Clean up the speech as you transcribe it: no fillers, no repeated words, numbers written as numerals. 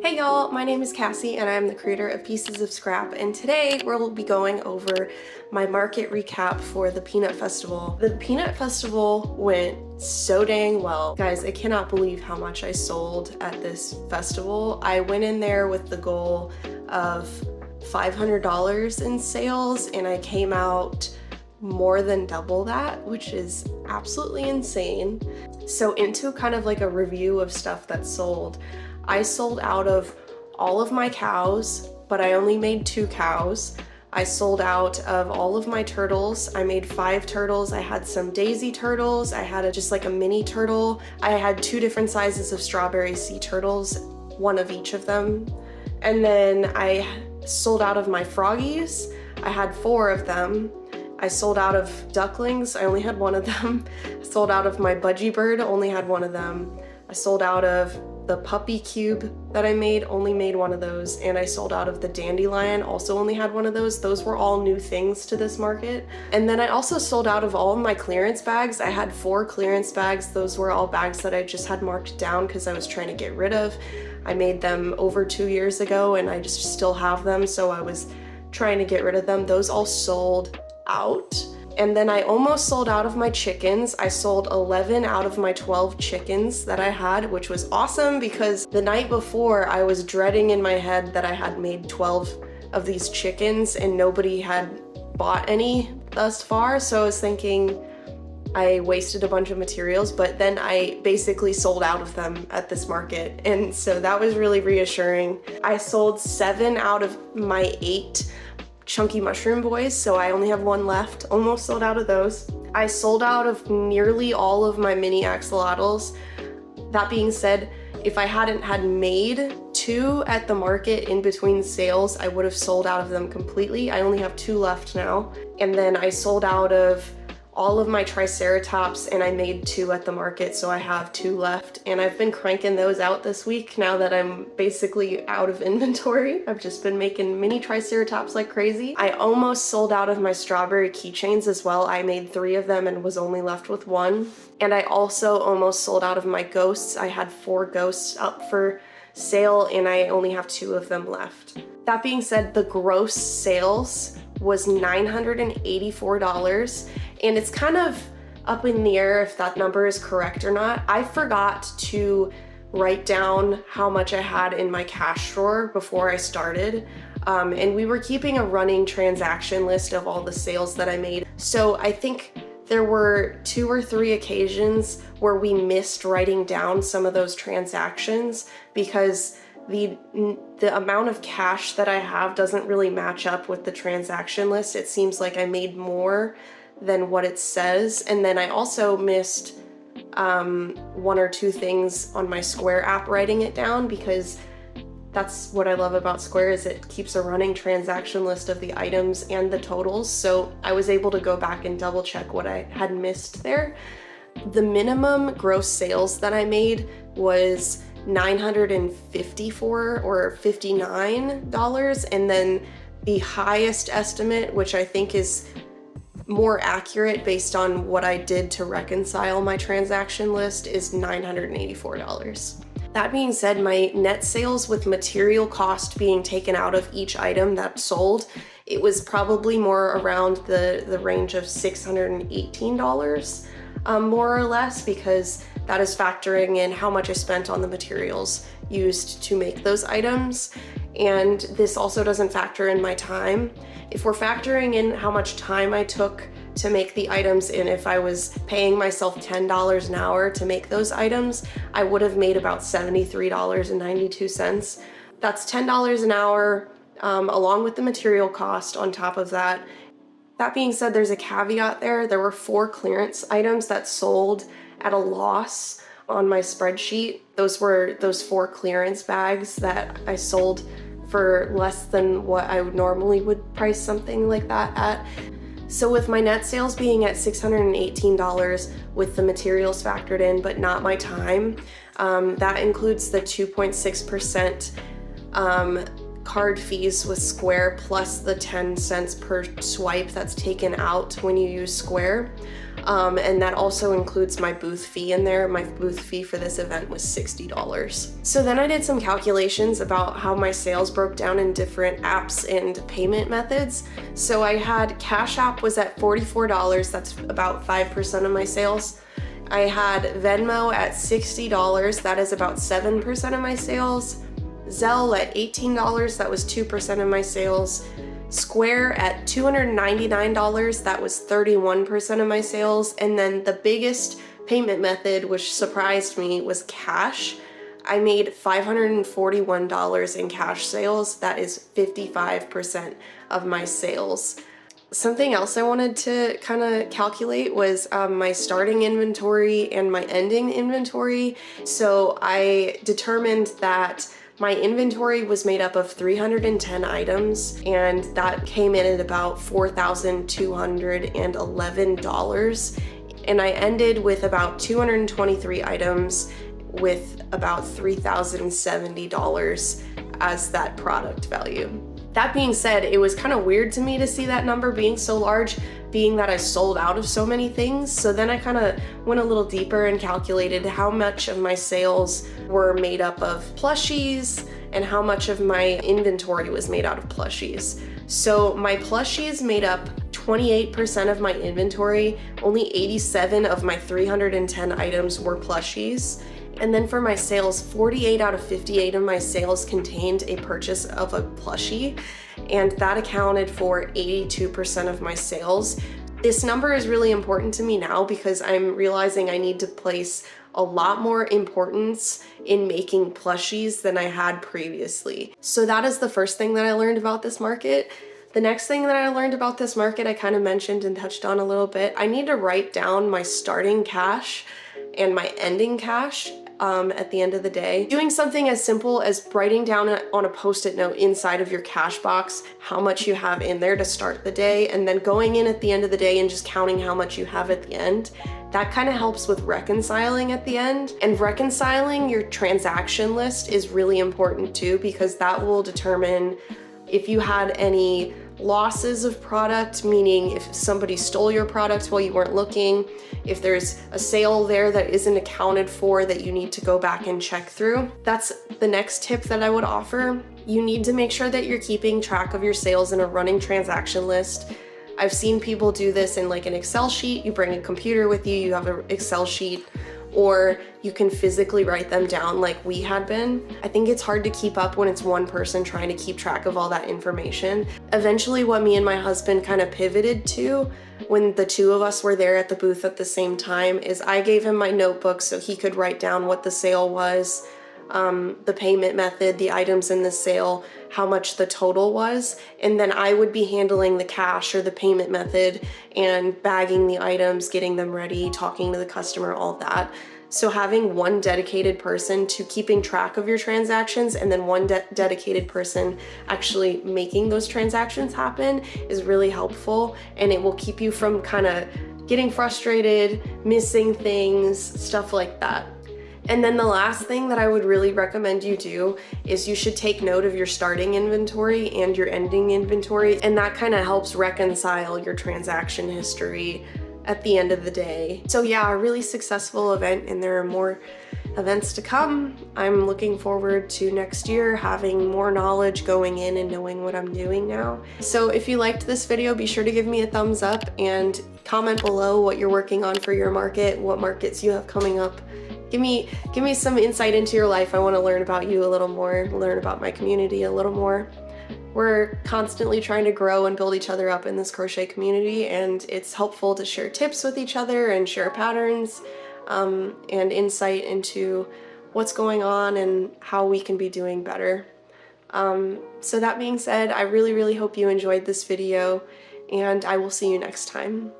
Hey y'all, my name is Cassie and I'm the creator of Pieces of Scrap, and today we'll be going over my market recap for the Peanut Festival. The Peanut Festival went so dang well. Guys, I cannot believe how much I sold at this festival. I went in there with the goal of $500 in sales and I came out more than double that, which is absolutely insane. So into kind of like a review of stuff that sold. I sold out of all of my cows, but I only made 2 cows. I sold out of all of my turtles. I made 5 turtles. I had some daisy turtles. I had just like a mini turtle. I had 2 different sizes of strawberry sea turtles, 1 of each of them. And then I sold out of my froggies. I had 4 of them. I sold out of ducklings. I only had 1 of them. I sold out of my budgie bird. Only had 1 of them. I sold out of the puppy cube that I made, only made 1 of those, and I sold out of the dandelion, also only had 1 of those. Those were all new things to this market. And then I also sold out of all of my clearance bags. I had 4 clearance bags. Those were all bags that I just had marked down because I was trying to get rid of. I made them over 2 years ago and I just still have them, so I was trying to get rid of them. Those all sold out. And then I almost sold out of my chickens. I sold 11 out of my 12 chickens that I had, which was awesome because the night before I was dreading in my head that I had made 12 of these chickens and nobody had bought any thus far. So I was thinking I wasted a bunch of materials, but then I basically sold out of them at this market. And so that was really reassuring. I sold 7 out of my 8 chunky mushroom boys, so I only have 1 left. Almost sold out of those. I sold out of nearly all of my mini axolotls. That being said, if I hadn't had made 2 at the market in between sales, I would have sold out of them completely. I only have 2 left now. And then I sold out of all of my triceratops and I made 2 at the market, so I have 2 left. And I've been cranking those out this week now that I'm basically out of inventory. I've just been making mini triceratops like crazy. I almost sold out of my strawberry keychains as well. I made 3 of them and was only left with 1. And I also almost sold out of my ghosts. I had 4 ghosts up for sale and I only have 2 of them left. That being said, the gross sales was $984. And it's kind of up in the air if that number is correct or not. I forgot to write down how much I had in my cash drawer before I started. And we were keeping a running transaction list of all the sales that I made. So I think there were 2 or 3 occasions where we missed writing down some of those transactions because the amount of cash that I have doesn't really match up with the transaction list. It seems like I made more than what it says. And then I also missed 1 or 2 things on my Square app writing it down, because that's what I love about Square is it keeps a running transaction list of the items and the totals. So I was able to go back and double check what I had missed there. The minimum gross sales that I made was $954 or $59, and then the highest estimate, which I think is more accurate based on what I did to reconcile my transaction list, is $984. That being said, my net sales with material cost being taken out of each item that sold, it was probably more around the range of $618, more or less, because that is factoring in how much I spent on the materials used to make those items. And this also doesn't factor in my time. If we're factoring in how much time I took to make the items, and if I was paying myself $10 an hour to make those items, I would have made about $73.92. That's $10 an hour, along with the material cost on top of that. That being said, there's a caveat there. There were 4 clearance items that sold at a loss on my spreadsheet. Those were those 4 clearance bags that I sold for less than what I would normally price something like that at. So with my net sales being at $618 with the materials factored in, but not my time, that includes the 2.6% card fees with Square plus the 10 cents per swipe that's taken out when you use Square. and that also includes my booth fee in there. My booth fee for this event was $60. So then I did some calculations about how my sales broke down in different apps and payment methods. So I had Cash App was at $44, that's about 5% of my sales. I had Venmo at $60, that is about 7% of my sales. Zelle at $18, that was 2% of my sales. Square at $299, that was 31% of my sales. And then the biggest payment method, which surprised me, was cash. I made $541 in cash sales. That is 55% of my sales. Something else I wanted to kind of calculate was my starting inventory and my ending inventory. So I determined that my inventory was made up of 310 items, and that came in at about $4,211. And I ended with about 223 items with about $3,070 as that product value. That being said, it was kind of weird to me to see that number being so large, being that I sold out of so many things. So then I kind of went a little deeper and calculated how much of my sales were made up of plushies and how much of my inventory was made out of plushies. So my plushies made up 28% of my inventory. Only 87 of my 310 items were plushies. And then for my sales, 48 out of 58 of my sales contained a purchase of a plushie, and that accounted for 82% of my sales. This number is really important to me now because I'm realizing I need to place a lot more importance in making plushies than I had previously. So that is the first thing that I learned about this market. The next thing that I learned about this market, I kind of mentioned and touched on a little bit. I need to write down my starting cash and my ending cash at the end of the day. Doing something as simple as writing down on a post-it note inside of your cash box how much you have in there to start the day, and then going in at the end of the day and just counting how much you have at the end. That kind of helps with reconciling at the end. And reconciling your transaction list is really important too, because that will determine if you had any losses of product, meaning if somebody stole your product while you weren't looking, if there's a sale there that isn't accounted for that you need to go back and check through. That's the next tip that I would offer. You need to make sure that you're keeping track of your sales in a running transaction list. I've seen people do this in like an Excel sheet. You bring a computer with you, you have an Excel sheet, or you can physically write them down like we had been. I think it's hard to keep up when it's one person trying to keep track of all that information. Eventually, what me and my husband kind of pivoted to when the two of us were there at the booth at the same time is I gave him my notebook so he could write down what the sale was, the payment method, the items in the sale, how much the total was, and then I would be handling the cash or the payment method and bagging the items, getting them ready, talking to the customer, all that. So having one dedicated person to keeping track of your transactions and then one dedicated person actually making those transactions happen is really helpful, and it will keep you from kind of getting frustrated, missing things, stuff like that. And then the last thing that I would really recommend you do is you should take note of your starting inventory and your ending inventory, and that kind of helps reconcile your transaction history at the end of the day. So yeah, a really successful event, and there are more events to come. I'm looking forward to next year having more knowledge going in and knowing what I'm doing now. So if you liked this video, be sure to give me a thumbs up and comment below what you're working on for your market, what markets you have coming up. Give me some insight into your life. I want to learn about you a little more, learn about my community a little more. We're constantly trying to grow and build each other up in this crochet community, and it's helpful to share tips with each other and share patterns and insight into what's going on and how we can be doing better. So that being said, I really hope you enjoyed this video, and I will see you next time.